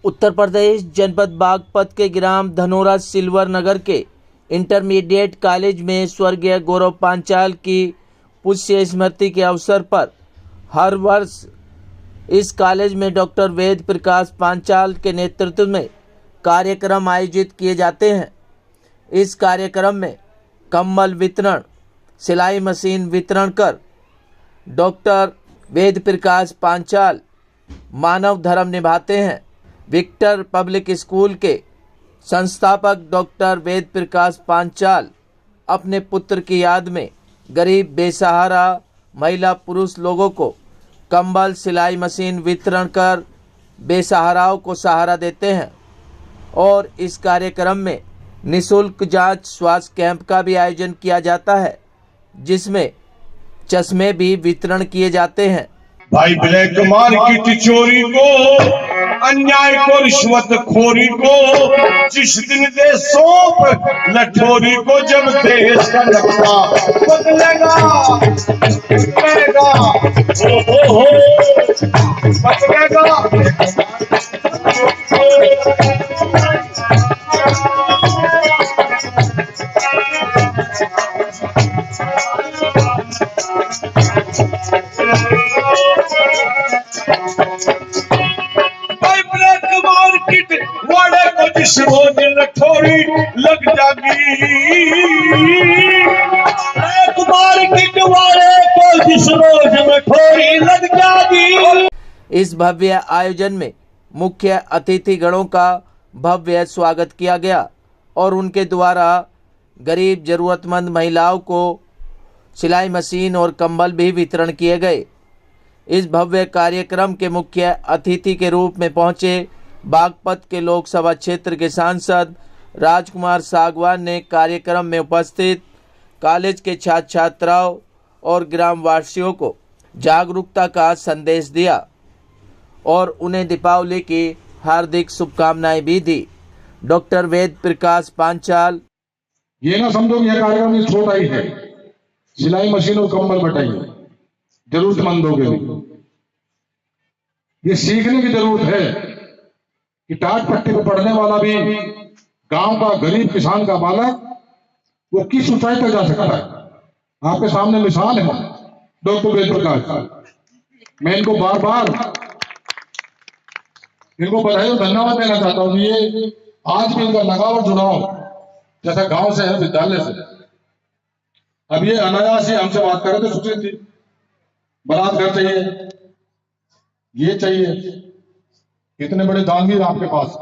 उत्तर प्रदेश जनपद बागपत के ग्राम धनोरा सिल्वर नगर के इंटरमीडिएट कॉलेज में स्वर्गीय गौरव पांचाल की पुण्य स्मृति के अवसर पर हर वर्ष इस कॉलेज में डॉक्टर वेद प्रकाश पांचाल के नेतृत्व में कार्यक्रम आयोजित किए जाते हैं। इस कार्यक्रम में कंबल वितरण, सिलाई मशीन वितरण कर डॉक्टर वेद प्रकाश पांचाल मानव धर्म निभाते हैं। विक्टर पब्लिक स्कूल के संस्थापक डॉक्टर वेद प्रकाश पांचाल अपने पुत्र की याद में गरीब बेसहारा महिला पुरुष लोगों को कंबल, सिलाई मशीन वितरण कर बेसहाराओं को सहारा देते हैं। और इस कार्यक्रम में निःशुल्क जांच स्वास्थ्य कैंप का भी आयोजन किया जाता है, जिसमें चश्मे भी वितरण किए जाते हैं। भाई ब्लैक मार्केट चोरी को, अन्याय को, रिश्वत खोरी को, जिस दिन दे सौंप लठोरी को, जब देश का नक्शा बदलेगा बदलेगा हो बदलेगा। वाड़े को जिस रोज लठोरी लग जागी, मार्केट वाड़े को जिस रोज लठोरी लग जागी। इस भव्य आयोजन में मुख्य अतिथि गणों का भव्य स्वागत किया गया और उनके द्वारा गरीब जरूरतमंद महिलाओं को सिलाई मशीन और कंबल भी वितरण किए गए। इस भव्य कार्यक्रम के मुख्य अतिथि के रूप में पहुंचे बागपत के लोकसभा क्षेत्र के सांसद राजकुमार सागवान ने कार्यक्रम में उपस्थित कॉलेज के छात्र छात्राओं और ग्रामवासियों को जागरूकता का संदेश दिया और उन्हें दीपावली की हार्दिक शुभकामनाएं भी दी। डॉक्टर वेद प्रकाश पांचाल, ये ना समझो यह कार्यक्रम छोटा ही है, सिलाई मशीन और कंबल बटाइए जरूरतमंदों के लिए। ये सीखने की जरूरत है कि टाट पट्टी पर पढ़ने वाला भी गांव का गरीब किसान का बालक वो किस ऊंचाई तक जा सकता है। आपके सामने मिसाल है डॉक्टर वेद प्रकाश। मैं इनको बार बार इनको बधाई और धन्यवाद देना चाहता हूं। ये आज भी इनका लगाव और जुड़ाव जैसा गांव से है, विद्यालय से। अब ये अनायास ही हमसे बात कर रहे थे, सोचे थी बारात घर चाहिए, ये चाहिए, इतने बड़े दानवीर आपके पास,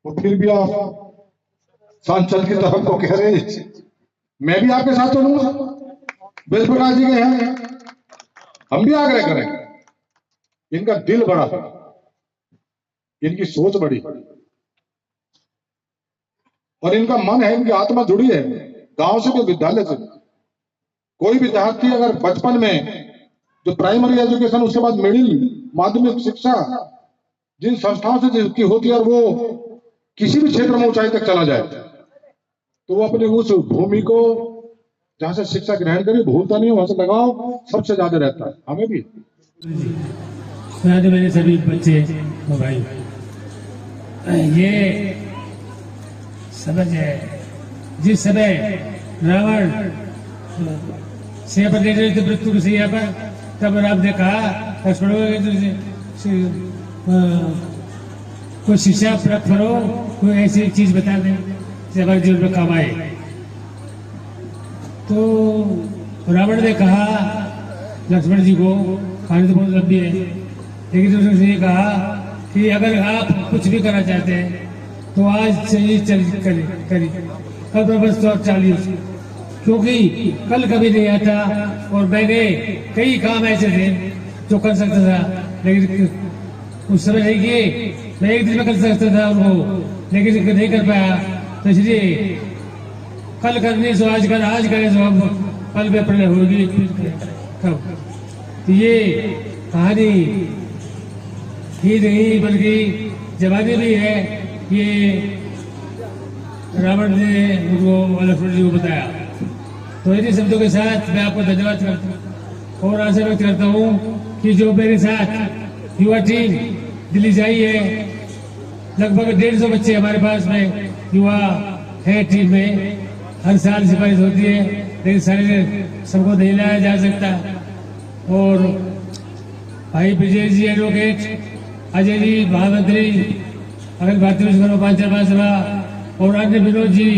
और फिर भी आप सांसद की तरफ को कह रहे हैं मैं भी आपके साथ चलूंगा। वेद प्रकाश जी के हैं, हम भी आग्रह करेंगे। इनका दिल बड़ा, इनकी सोच बड़ी और इनका मन है, इनकी आत्मा जुड़ी है गांव से भी, विद्यालय से। कोई विद्यार्थी अगर बचपन में जो प्राइमरी एजुकेशन, उसके बाद मिडिल माध्यमिक शिक्षा जिन संस्थाओं से जिसकी होती है और वो किसी भी क्षेत्र में ऊंचाई तक चला जाए, तो वो अपनी उस भूमि को जहां से शिक्षा ग्रहण करी भूलता नहीं, वहां से लगाव सबसे ज्यादा रहता है। हमें भी मेरे सभी बच्चे भाई ये समझ है, जिस समय रावण से मृत्यु से यहाँ पर, तब राम ने कहा कोई शिक्षा प्राप्त करो, कोई ऐसी चीज बता दें जो हमारे जीवन में काम आए। तो रावण ने कहा लक्ष्मण जी को, कहानी तो बहुत लंबी है, लेकिन उसने ये कहा कि अगर आप कुछ भी करना चाहते हैं तो आज से ही करिए। कल बस 40 क्योंकि कल कभी नहीं आता और मैंने कई काम ऐसे थे जो कर सकता था, लेकिन उस समय नहीं किए। मैं एक दिन में कर सकता था उनको, लेकिन नहीं कर पाया। तो इसलिए कल करने से आज कर, आज करें तो हम कल में प्रलय होगी कब। तो ये कहानी ही नहीं बल्कि जमाने भी है। ये रावण ने उनको लक्ष्मण जी को बताया। तो इन्हीं शब्दों के साथ मैं आपको धन्यवाद करता हूँ और आशा व्यक्त करता हूँ कि जो मेरे साथ युवा टीम दिल्ली से आई है, लगभग 150 बच्चे हमारे पास में युवा है टीम में। हर साल सिफारिश होती है, लेकिन सारे सबको नहीं लाया जा सकता। और भाई विजय जी एडवोकेट, अजय जी महामंत्री, अखिल भारतीय विश्वकर्मा पांचाल महासभा और अन्य विनोद जी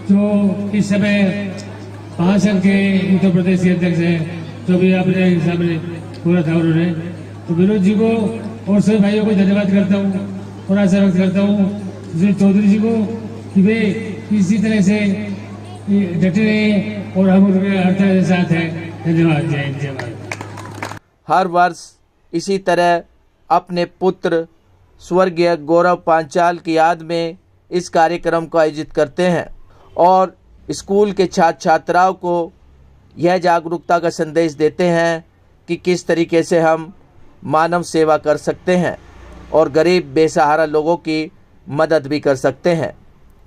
जो इस समय महासंघ के उत्तर प्रदेश के अध्यक्ष हैं, जो भी आपने सामने पूरा था उन्होंने। तो विनोद जी को और सभी भाइयों को धन्यवाद करता हूँ और आशा व्यक्त करता हूँ चौधरी जी को कि वे इसी तरह से डटे रहे और हम उनके हर तरह से साथ हैं। धन्यवाद। जय हिंद, जय भारत। हर वर्ष इसी तरह अपने पुत्र स्वर्गीय गौरव पांचाल की याद में इस कार्यक्रम को आयोजित करते हैं और स्कूल के छात्र छात्राओं को यह जागरूकता का संदेश देते हैं कि किस तरीके से हम मानव सेवा कर सकते हैं और गरीब बेसहारा लोगों की मदद भी कर सकते हैं।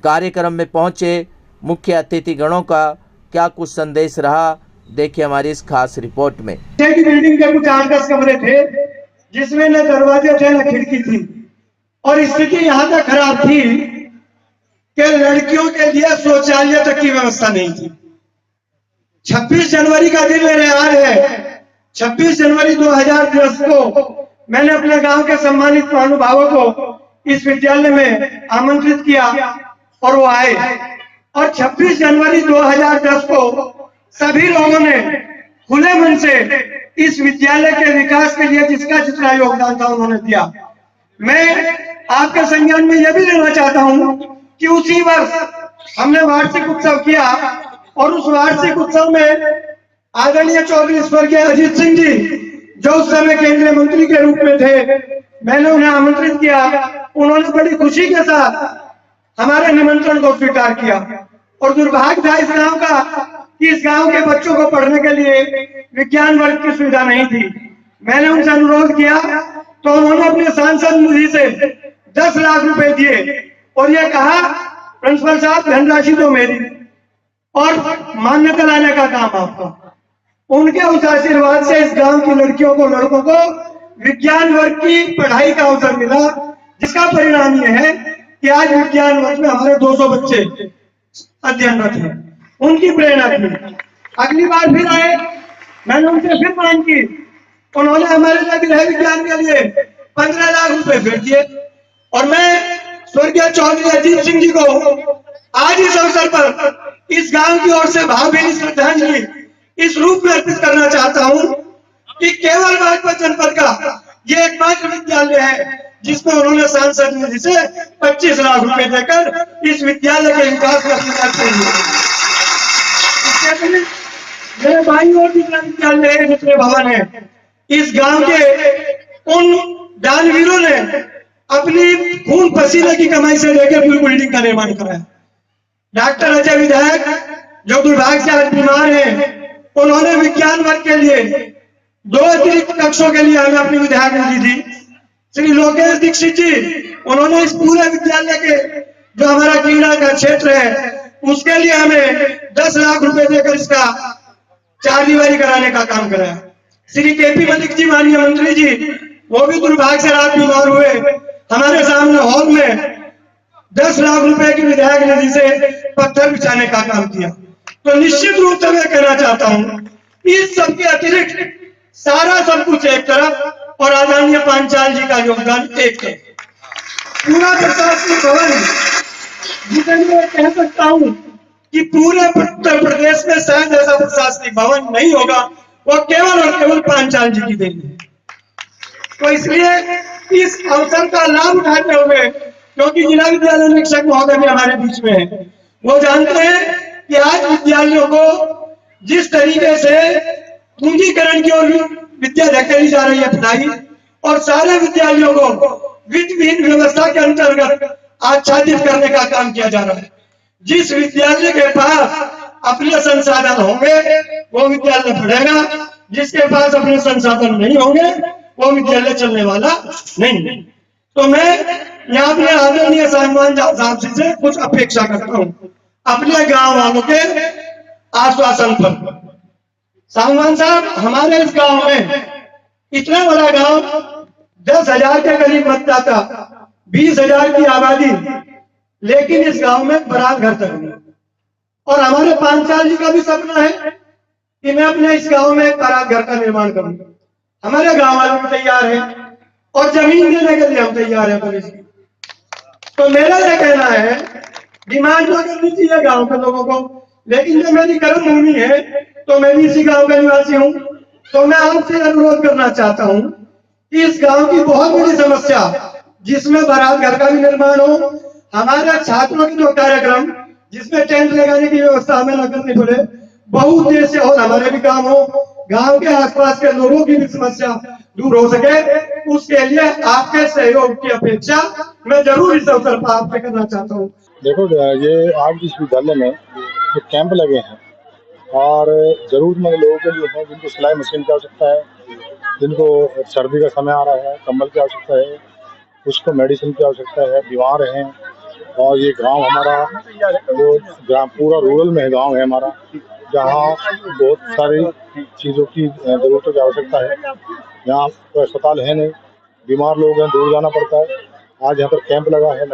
कार्यक्रम में पहुंचे मुख्य अतिथि गणों का क्या कुछ संदेश रहा, देखिए हमारी इस खास रिपोर्ट में। बिल्डिंग के कुछ 8-10 कमरे थे जिसमें न दरवाजे थे न खिड़की थी और स्थिति यहाँ तक खराब थी कि लड़कियों के लिए शौचालय तक की व्यवस्था नहीं थी। 26 जनवरी का दिन मेरे याद है। 26 जनवरी 2010 को मैंने अपने गांव के सम्मानित महानुभावों को इस विद्यालय में आमंत्रित किया और वो आए और 26 जनवरी 2010 को सभी लोगों ने खुले मन से इस विद्यालय के विकास के लिए जिसका जितना योगदान था उन्होंने दिया। मैं आपके संज्ञान में यह भी लेना चाहता हूं कि उसी वर्ष हमने वार्षिक उत्सव किया और उस वार्षिक उत्सव में आदरणीय चौधरी स्वर्गीय अजीत सिंह जी जो उस समय केंद्रीय मंत्री के रूप में थे, मैंने उन्हें आमंत्रित किया। उन्होंने बड़ी खुशी के साथ हमारे निमंत्रण को स्वीकार किया और दुर्भाग्य था इस गांव का कि इस गांव के बच्चों को पढ़ने के लिए विज्ञान वर्ग की सुविधा नहीं थी। मैंने उनसे अनुरोध किया तो उन्होंने अपने सांसद निधि से 10 लाख रुपए दिए और यह कहा प्रिंसिपल साहब धनराशि तो मेरी और मान्यता लाने का काम आपका। उनके उस आशीर्वाद से इस गांव की लड़कियों को लड़कों को विज्ञान वर्ग की पढ़ाई का अवसर मिला, जिसका परिणाम यह है कि आज विज्ञान वर्ग में हमारे 200 बच्चे अध्ययनरत हैं। उनकी प्रेरणा थी। अगली बार फिर आए, मैंने उनसे फिर मांग की, उन्होंने हमारे लिए गृह विज्ञान के लिए 15 लाख रुपए फिर दिए और मैं स्वर्गीय चौधरी अजीत सिंह जी को आज इस अवसर पर इस गांव की ओर से भावभीनी श्रद्धांजलि इस रूप में अर्पित करना चाहता हूं कि केवल बागपत जनपद का ये एकमात्र विद्यालय है जिसमें उन्होंने सांसद निधि से 25 लाख रुपए देकर इस विद्यालय के विकास का करते हैं। मेरे भाई और जितने विद्यालय है, जितने भवन है, इस गांव के उन दानवीरों ने अपनी खून पसीने की कमाई से लेकर पूरी बिल्डिंग का निर्माण कराया। डॉक्टर अजय विधायक जो दुर्भाग्य से आज बीमार है, उन्होंने विज्ञान वर्ग के लिए 2 अतिरिक्त कक्षों के लिए हमें अपनी विधायक निधि दी। श्री लोकेश दीक्षित जी, उन्होंने इस पूरे विद्यालय के जो हमारा क्रीड़ा का क्षेत्र है उसके लिए हमें 10 लाख रुपए देकर इसका 4 दीवारी कराने का काम कराया। श्री केपी मलिक जी माननीय मंत्री जी, वो भी दुर्भाग्य से रात बीमार हुए, हमारे सामने हॉल में 10 लाख रुपए की विधायक निधि से पत्थर बिछाने का काम किया। तो निश्चित रूप से मैं कहना चाहता हूं इस सबके अतिरिक्त सारा सब कुछ एक तरफ और आदरणीय पांचाल जी का योगदान एक तरफ। पूरा प्रशासनिक भवन जिसे मैं कह सकता हूं कि पूरे उत्तर प्रदेश में शायद ऐसा प्रशासनिक भवन नहीं होगा, वो केवल और केवल पांचाल जी की देन है। तो इसलिए इस अवसर का लाभ उठाते हुए, क्योंकि जिला विद्यालय निरीक्षक महोदय भी हमारे बीच में है, वो जानते हैं कि आज विद्यालयों को जिस तरीके से पूंजीकरण की ओर विद्या धकेली जा रही है पिताई, और सारे विद्यालयों को वित्तहीन व्यवस्था के अंतर्गत आच्छादित करने का काम किया जा रहा है। जिस विद्यालय के पास अपने संसाधन होंगे वो विद्यालय पढ़ेगा, जिसके पास अपने संसाधन नहीं होंगे वो विद्यालय चलने वाला नहीं। तो मैं यहाँ अपने आदरणीय साहब साहब से कुछ अपेक्षा करता हूँ अपने गांव वालों के आश्वासन पर। साहब साहब, हमारे इस गांव में इतना बड़ा गांव, 10,000 के करीब मतदाता, 20,000 की आबादी, लेकिन इस गांव में बारात घर तक नहीं। और हमारे पांचाल जी का भी सपना है कि मैं अपने इस गांव में एक बारात घर का निर्माण करूं। हमारे गांव वाले भी तैयार हैं और जमीन देने के लिए हम तैयार हैं पुलिस की। तो मेरा यह कहना है, डिमांड तो करनी चाहिए गांव के लोगों को, लेकिन जो मेरी कर्म भूमि है, तो मैं भी इसी गांव का निवासी हूं, तो मैं आपसे अनुरोध करना चाहता हूं कि इस गांव की बहुत बड़ी समस्या, जिसमें बारात घर का भी निर्माण हो, हमारे छात्रों के जो कार्यक्रम जिसमें टेंट लगाने की व्यवस्था हमें न करनी पड़े, बहुउद्देश्य और हमारे भी काम हो, गांव के आसपास के लोगों की भी समस्या दूर हो सके, उसके लिए आपके सहयोग की अपेक्षा मैं जरूर इस अवसर पर आपसे करना चाहता हूँ। देखो, ये आज इस विद्यालय में जो कैंप लगे हैं और जरूरतमंद लोगों के लिए हैं, जिनको सिलाई मशीन की आवश्यकता है, जिनको सर्दी का समय आ रहा है, कंबल की आवश्यकता है, उसको मेडिसिन की आवश्यकता है, बीमार हैं। और ये गांव हमारा जो ग्राम पूरा रूरल में गांव है हमारा, जहाँ बहुत सारी चीज़ों की जरूरतों की आवश्यकता है। यहाँ तो अस्पताल है नहीं, बीमार लोग हैं, दूर जाना पड़ता है। आज यहाँ पर कैंप लगा है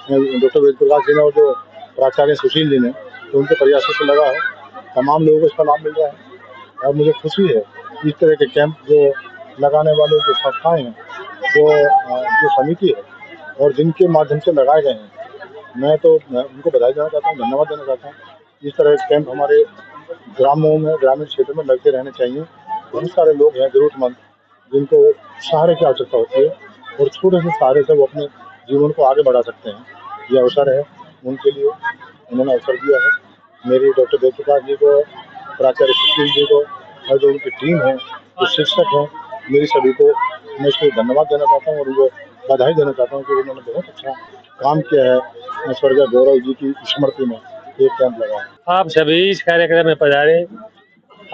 डॉक्टर वेद प्रकाश जी ने और जो प्राचार्य सुशील जी ने, तो उनके प्रयासों से लगा है। तमाम लोगों को इसका लाभ मिल रहा है और मुझे खुशी है इस तरह के कैंप जो लगाने वाले जो संस्थाएं हैं, जो समिति है और जिनके माध्यम से लगाए गए हैं, मैं उनको बधाई देना चाहता हूँ, धन्यवाद देना चाहता हूँ। इस तरह के कैंप हमारे ग्रामों में, ग्रामीण क्षेत्र में लगते रहने चाहिए। बहुत सारे लोग हैं जरूरतमंद, जिनको सहारे की आवश्यकता होती है और छोटे से सहारे से वो अपने जीवन को आगे बढ़ा सकते हैं। ये अवसर है उनके लिए, उन्होंने अवसर दिया है। मेरी डॉक्टर वेद प्रकाश जी को, प्राचार्य सुशील जी को और जो उनकी टीम है, जो शिक्षक हैं, मेरी सभी को मैं इसको धन्यवाद देना चाहता हूँ और उनको बधाई देना चाहता हूँ कि उन्होंने बहुत अच्छा काम किया है। स्वर्गीय गौरव जी की स्मृति में एक कैंप लगा। आप सभी इस कार्यक्रम में पधारे,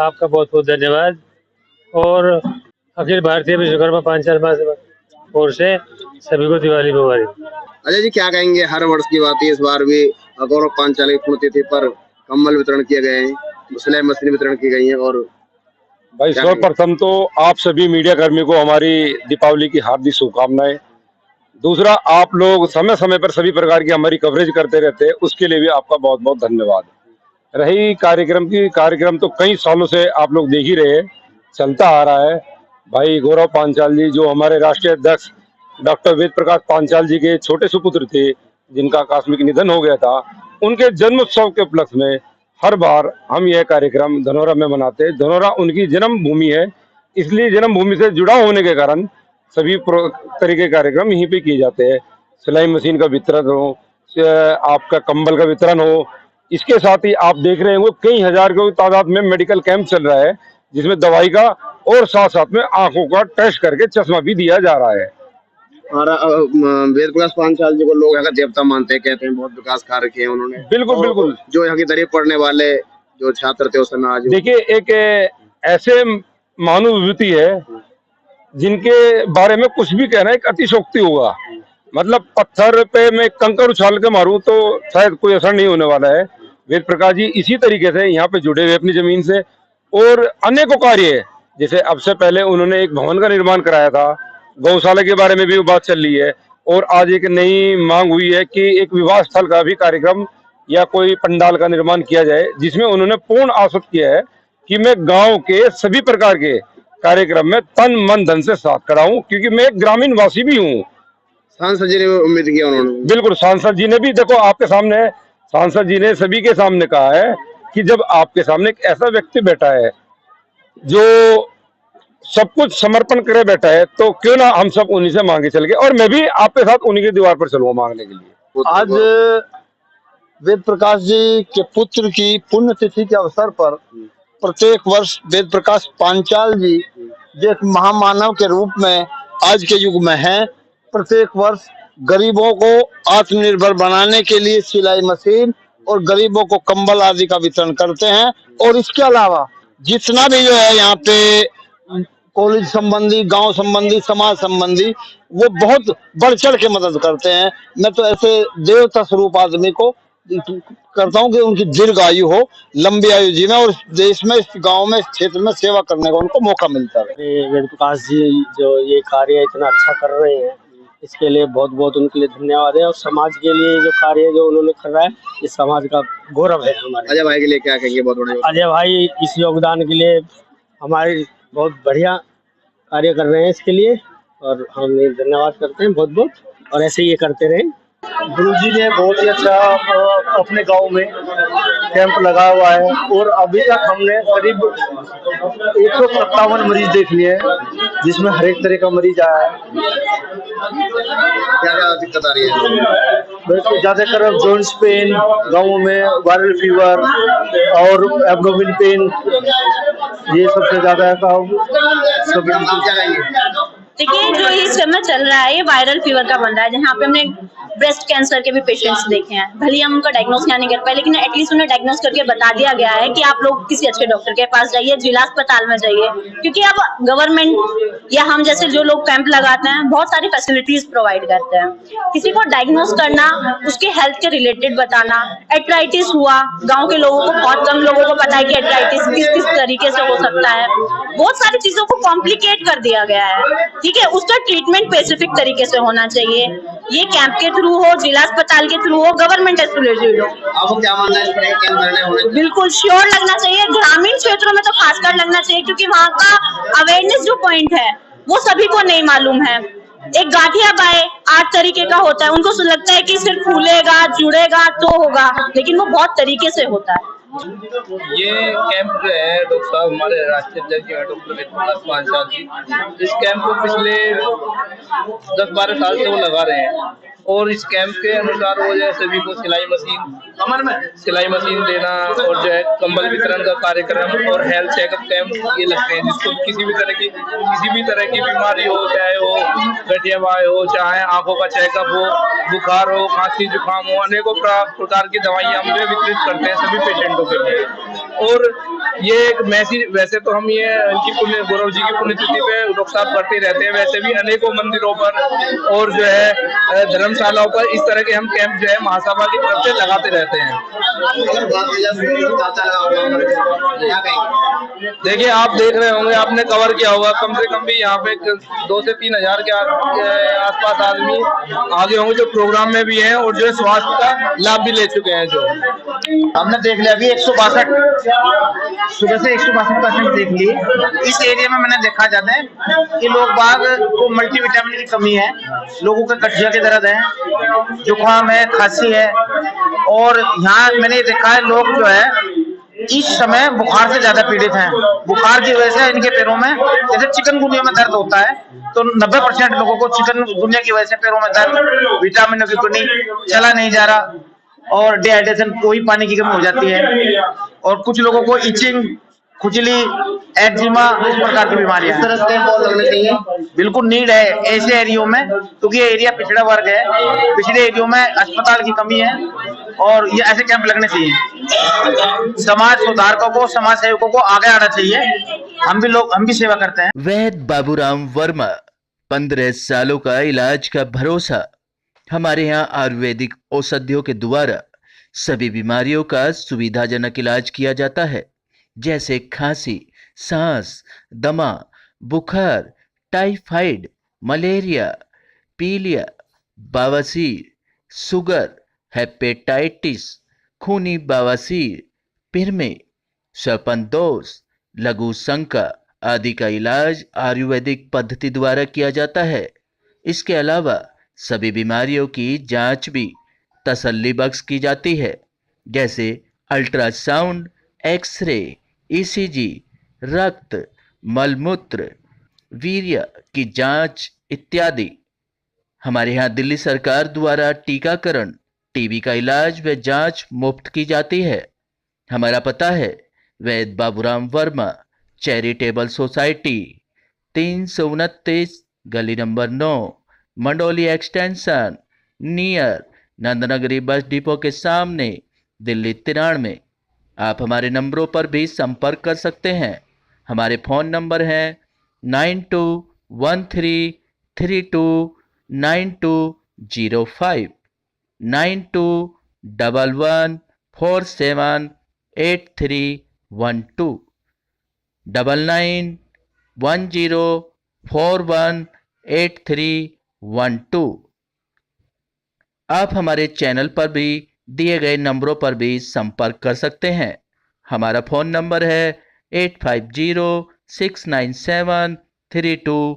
आपका बहुत बहुत धन्यवाद। और अखिल भारतीय विश्वकर्मा पांचाल ओर से सभी को दिवाली मुबारक। अजय जी, क्या कहेंगे? हर वर्ष की बात है, इस बार भी गौरव पांचाल की पुण्यतिथि पर कम्बल वितरण किए गए हैं, सिलाई मशीन वितरण की गई है। और भाई सर्वप्रथम तो आप सभी मीडिया कर्मी को हमारी दीपावली की हार्दिक शुभकामनाएं। दूसरा, आप लोग समय समय पर सभी प्रकार की हमारी कवरेज करते रहते हैं, उसके लिए भी आपका बहुत बहुत धन्यवाद। रही कार्यक्रम तो कई सालों से आप लोग देख ही रहे, चलता आ रहा है। भाई गौरव पांचाल जी, जो हमारे राष्ट्रीय अध्यक्ष डॉक्टर वेद प्रकाश पांचाल जी के छोटे सुपुत्र थे, जिनका आकस्मिक निधन हो गया था, उनके जन्मोत्सव के उपलक्ष्य में हर बार हम यह कार्यक्रम धनौरा में मनाते हैं। धनौरा उनकी जन्म भूमि है, इसलिए जन्म भूमि से जुड़ा होने के कारण सभी तरह के कार्यक्रम यहीं पे किए जाते हैं। सिलाई मशीन का वितरण हो, आपका कंबल का वितरण हो, इसके साथ ही आप देख रहे होंगे कई हजार की तादाद में मेडिकल कैंप चल रहा है, जिसमें दवाई का और साथ साथ में आंखों का टेस्ट करके चश्मा भी दिया जा रहा है। और वेद प्रकाश पांचाल जी को लोग यहाँ का देवता मानते हैं, कहते हैं बहुत विकास कार्य किए उन्होंने। बिल्कुल बिल्कुल। जो यहाँ की दरिया पढ़ने वाले जो छात्र थे उस समय, आज देखिए एक ऐसे महानुभूति है जिनके बारे में कुछ भी कहना एक अतिशोक्ति होगा। मतलब पत्थर पे मैं कंकर उछाल के मारूं तो शायद कोई असर नहीं होने वाला है। वेद प्रकाश जी इसी तरीके से यहाँ पे जुड़े हुए अपनी जमीन से, और अनेकों कार्य, जैसे अब से पहले उन्होंने एक भवन का निर्माण कराया था, गौशाला के बारे में भी बात चल रही है, और आज एक नई मांग हुई है कि एक विवाह स्थल का भी कार्यक्रम या कोई पंडाल का निर्माण किया जाए, जिसमें उन्होंने पूर्ण आश्वस्त किया है कि मैं गांव के सभी प्रकार के कार्यक्रम में तन मन धन से साथ खड़ा हूं, क्योंकि मैं एक ग्रामीण वासी भी हूं। सांसद जी ने उम्मीद किया उन्होंने। बिल्कुल, सांसद जी ने भी, देखो आपके सामने, सांसद जी ने सभी के सामने कहा है कि जब आपके सामने एक ऐसा व्यक्ति बैठा है जो सब कुछ समर्पण करे बैठा है, तो क्यों ना हम सब उन्हीं से मांगे चल गए, और मैं भी आपके साथ उन्हीं के दीवार पर चलूंगा मांगने के लिए। आज वेद प्रकाश जी के पुत्र की पुण्यतिथि के अवसर पर प्रत्येक वर्ष वेद प्रकाश पांचाल जी जो एक महामानव के रूप में आज के युग में हैं, प्रत्येक वर्ष गरीबों को आत्मनिर्भर बनाने के लिए सिलाई मशीन और गरीबों को कंबल आदि का वितरण करते हैं। और इसके अलावा जितना भी जो है यहाँ पे कॉलेज संबंधी, गांव संबंधी, समाज संबंधी, वो बहुत बढ़ चढ़ के मदद करते हैं। मैं तो ऐसे देवता स्वरूप आदमी को करता हूँ कि उनकी दीर्घ आयु हो, लंबी आयु जीवन और देश में, इस गांव में, इस क्षेत्र में सेवा करने का उनको मौका मिलता है। वेद प्रकाश जी जो ये कार्य इतना अच्छा कर रहे हैं, इसके लिए बहुत बहुत उनके लिए धन्यवाद है। और समाज के लिए जो कार्य जो उन्होंने कर रहा है, ये समाज का गौरव है हमारे। अजय भाई के लिए क्या कहेंगे? बहुत बड़े अजय भाई इस योगदान के लिए हमारे बहुत बढ़िया कार्य कर रहे हैं इसके लिए, और हम धन्यवाद करते हैं बहुत बहुत, और ऐसे ही ये करते रहे। गुरुजी ने बहुत ही अच्छा अपने गांव में कैंप लगा हुआ है और अभी तक हमने करीब 157 मरीज देख लिए हैं, जिसमें हर एक तरह का मरीज आया है। क्या दिक्कत आ रही है? ज्यादातर जॉइंट्स पेन गाँव में, वायरल फीवर और एब्डोमिन पेन, ये सबसे ज्यादा देखिए जो इस समय चल रहा है ये वायरल फीवर का बन रहा है, जहाँ पे हमने ब्रेस्ट कैंसर के भी पेशेंट्स देखे हैं। भले हम उनका डायग्नोस नहीं कर पाए, लेकिन एटलीस्ट उन्हें डायग्नोस करके बता दिया गया है कि आप लोग किसी अच्छे डॉक्टर के पास जाइए, जिला अस्पताल में जाइए, क्योंकि अब गवर्नमेंट या हम जैसे जो लोग कैंप लगाते हैं बहुत सारी फैसिलिटीज प्रोवाइड करते हैं। किसी को डायग्नोस करना, उसके हेल्थ के रिलेटेड बताना, एट्राइटिस हुआ, गाँव के लोगों को, बहुत कम लोगों को पता है कि एट्राइटिस किस किस तरीके से हो सकता है। बहुत सारी चीजों को कॉम्प्लिकेट कर दिया गया है, ठीक है। उसका ट्रीटमेंट स्पेसिफिक तरीके से होना चाहिए। ये कैंप के थ्रू हो, जिला अस्पताल के थ्रू हो, गवर्नमेंट एक्सक्लूसिव हो। आपको क्या मानना है? कैंप करने होने? बिल्कुल श्योर लगना चाहिए, ग्रामीण क्षेत्रों में तो खासकर लगना चाहिए, क्योंकि वहाँ का अवेयरनेस जो पॉइंट है वो सभी को नहीं मालूम है। एक गाठिया बाय 8 तरीके का होता है, उनको लगता है कि सिर्फ फूलेगा, जुड़ेगा तो होगा, लेकिन वो बहुत तरीके से होता है। ये कैंप जो है डॉक्टर साहब हमारे राष्ट्रीय अध्यक्ष डॉक्टर वेद प्रकाश पांचाल जी, इस कैंप को पिछले 10-12 साल से वो लगा रहे हैं। और इस कैंप के अनुसार वो जो है सभी को सिलाई मशीन देना और जो है कंबल वितरण का कार्यक्रम और हेल्थ चेकअप कैंप ये लगते हैं, जिसको किसी भी तरह की बीमारी हो, चाहे वो गठिया बाय हो, चाहे आंखों का चेकअप हो, बुखार हो, खांसी जुकाम हो, अनेकों प्रकार की दवाइयां हम जो वितरित करते हैं सभी पेशेंटों के लिए। और ये एक मैसेज, वैसे तो हम ये इनकी गौरव जी की पुण्यतिथि पे डॉक्टर साहब करते रहते हैं, वैसे भी अनेकों मंदिरों पर और जो है धर्मशालाओं पर इस तरह के हम कैंप जो है महासभा की तरफ से लगाते रहते हैं। देखिए आप देख रहे होंगे, आपने कवर किया होगा, कम से कम भी यहाँ पे 2 से 3 हजार के आसपास आदमी आगे होंगे जो प्रोग्राम में भी हैं और जो स्वास्थ्य का लाभ भी ले चुके हैं। जो हमने देख लिया अभी 162 सुबह से 162% देख लिए। इस एरिया में मैंने देखा जाता है कि लोग बाग को मल्टीविटामिन की कमी है, लोगों के गठिया के दर्द है, जुकाम है, खांसी है। और यहाँ मैंने देखा है लोग जो है इस समय बुखार से ज्यादा पीड़ित हैं। बुखार की वजह से इनके पैरों में, जैसे चिकनगुनिया में दर्द होता है तो 90% लोगों को चिकनगुनिया की वजह से पैरों में दर्द, विटामिनों की कमी, चला नहीं जा रहा और डिहाइड्रेशन, कोई पानी की कमी हो जाती है। और कुछ लोगों को इचिंग, खुजली, एक्जिमा, इस प्रकार की बीमारियां बिल्कुल नीड है ऐसे एरियो में, क्योंकि ये एरिया पिछड़ा वर्ग है, पिछड़े एरियो में अस्पताल की कमी है और ये ऐसे कैंप लगने चाहिए। समाज सुधारकों को, समाज सेवकों को आगे आना चाहिए। हम भी सेवा करते हैं। वैद्य बाबूराम वर्मा, 15 सालों का इलाज का भरोसा। हमारे यहाँ आयुर्वेदिक औषधियों के द्वारा सभी बीमारियों का सुविधाजनक इलाज किया जाता है, जैसे खांसी, सांस, दमा, बुखार, टाइफाइड, मलेरिया, पीलिया, बवासीर, शुगर, हेपेटाइटिस, खूनी बवासीर, पिरमे, श्वपनदोष, लघु शंका आदि का इलाज आयुर्वेदिक पद्धति द्वारा किया जाता है। इसके अलावा सभी बीमारियों की जांच भी तसल्ली बख्श की जाती है, जैसे अल्ट्रासाउंड, एक्सरे, ईसीजी, रक्त, मलमूत्र, वीर्य की जांच इत्यादि। हमारे यहाँ दिल्ली सरकार द्वारा टीकाकरण टीबी का इलाज व जांच मुफ्त की जाती है। हमारा पता है वैद बाबूराम वर्मा, चैरिटेबल सोसाइटी, 329 गली number 9, Mandoli extension, near Nand Nagri bus depot के सामने, दिल्ली 93। आप हमारे नंबरों पर भी संपर्क कर सकते हैं। हमारे फ़ोन नंबर हैं 9213329205, 9211478312, 9910418312। आप हमारे चैनल पर भी दिए गए नंबरों पर भी संपर्क कर सकते हैं। हमारा फ़ोन नंबर है 8506973234।